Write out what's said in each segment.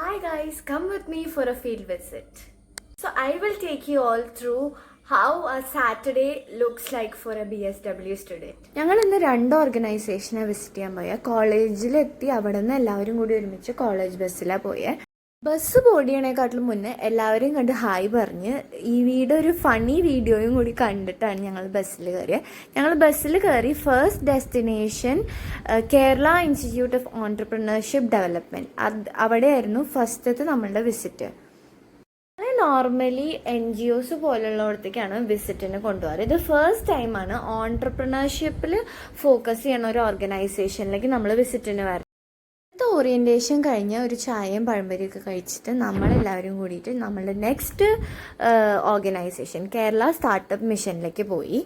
Hi guys, come with me for a field visit. So I will take you all through how a Saturday looks like for a BSW student. ഞങ്ങൾ ഇന്ന് രണ്ട് ഓർഗനൈസേഷനെ visit ചെയ്യാൻ പോയ കോളേജിലെത്തി അവിടെ നിന്ന് എല്ലാവരും കൂടി ഒരുമിച്ച് കോളേജ് ബസ്സിലാണ് പോയേ. ബസ് ബോർഡ് മുന്നേ എല്ലാവരെയും കണ്ട് ഹായ് പറഞ്ഞ് ഈ ഒരു ഫണ്ണി വീഡിയോയും കൂടി കണ്ടിട്ടാണ് ഞങ്ങൾ ബസ്സിൽ കയറിയത്. ഞങ്ങൾ ബസ്സിൽ കയറി first destination Kerala institute of entrepreneurship development, അവിടെയായിരുന്നു ഫസ്റ്റത്തെ നമ്മളുടെ വിസിറ്റ്. Normally NGOs പോലുള്ളടത്തേക്കാണ് വിസിറ്റിന് കൊണ്ടുപോകാറ്. ഇത് ഫസ്റ്റ് ടൈമാണ് ഓൺട്രപ്രണർഷിപ്പിൽ ഫോക്കസ് ചെയ്യുന്ന ഒരു ഓർഗനൈസേഷനിലേക്ക് നമ്മൾ വിസിറ്റിന് വരുന്നത്. ഓറിയൻറ്റേഷൻ കഴിഞ്ഞ് ഒരു ചായയും പഴംപൊരിയൊക്കെ കഴിച്ചിട്ട് നമ്മളെല്ലാവരും കൂടിയിട്ട് നമ്മളുടെ നെക്സ്റ്റ് ഓർഗനൈസേഷൻ കേരള സ്റ്റാർട്ടപ്പ് മിഷനിലേക്ക് പോയി.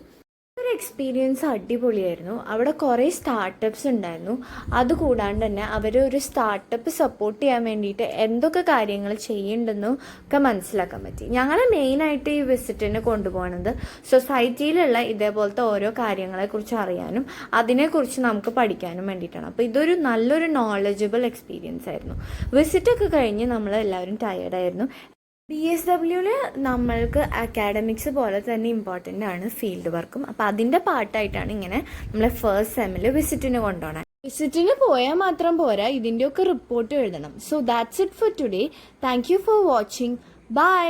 ഒരു എക്സ്പീരിയൻസ് അടിപൊളിയായിരുന്നു. അവിടെ കുറേ സ്റ്റാർട്ടപ്സ് ഉണ്ടായിരുന്നു. അതുകൂടാണ്ട് തന്നെ അവർ ഒരു സ്റ്റാർട്ടപ്പ് സപ്പോർട്ട് ചെയ്യാൻ വേണ്ടിയിട്ട് എന്തൊക്കെ കാര്യങ്ങൾ ചെയ്യുന്നുണ്ടെന്നും ഒക്കെ മനസ്സിലാക്കാൻ പറ്റി. ഞങ്ങളെ മെയിനായിട്ട് ഈ വിസിറ്റിന് കൊണ്ടുപോകുന്നത് സൊസൈറ്റിയിലുള്ള ഇതേപോലത്തെ ഓരോ കാര്യങ്ങളെക്കുറിച്ച് അറിയാനും അതിനെക്കുറിച്ച് നമുക്ക് പഠിക്കാനും വേണ്ടിയിട്ടാണ്. അപ്പോൾ ഇതൊരു നല്ലൊരു നോളജബിൾ എക്സ്പീരിയൻസ് ആയിരുന്നു. വിസിറ്റൊക്കെ കഴിഞ്ഞ് നമ്മൾ എല്ലാവരും ടയേർഡായിരുന്നു. BSWയിൽ നമ്മൾക്ക് അക്കാഡമിക്സ് പോലെ തന്നെ ഇമ്പോർട്ടൻ്റ് ആണ് ഫീൽഡ് വർക്കും. അപ്പോൾ അതിൻ്റെ പാർട്ടായിട്ടാണ് ഇങ്ങനെ നമ്മളെ ഫസ്റ്റ് സെമ്മിൽ വിസിറ്റിന് കൊണ്ടുപോകണം. വിസിറ്റിന് പോയാൽ മാത്രം പോരാ, ഇതിൻ്റെയൊക്കെ റിപ്പോർട്ട് എഴുതണം. So that's it for today. Thank you for watching. By.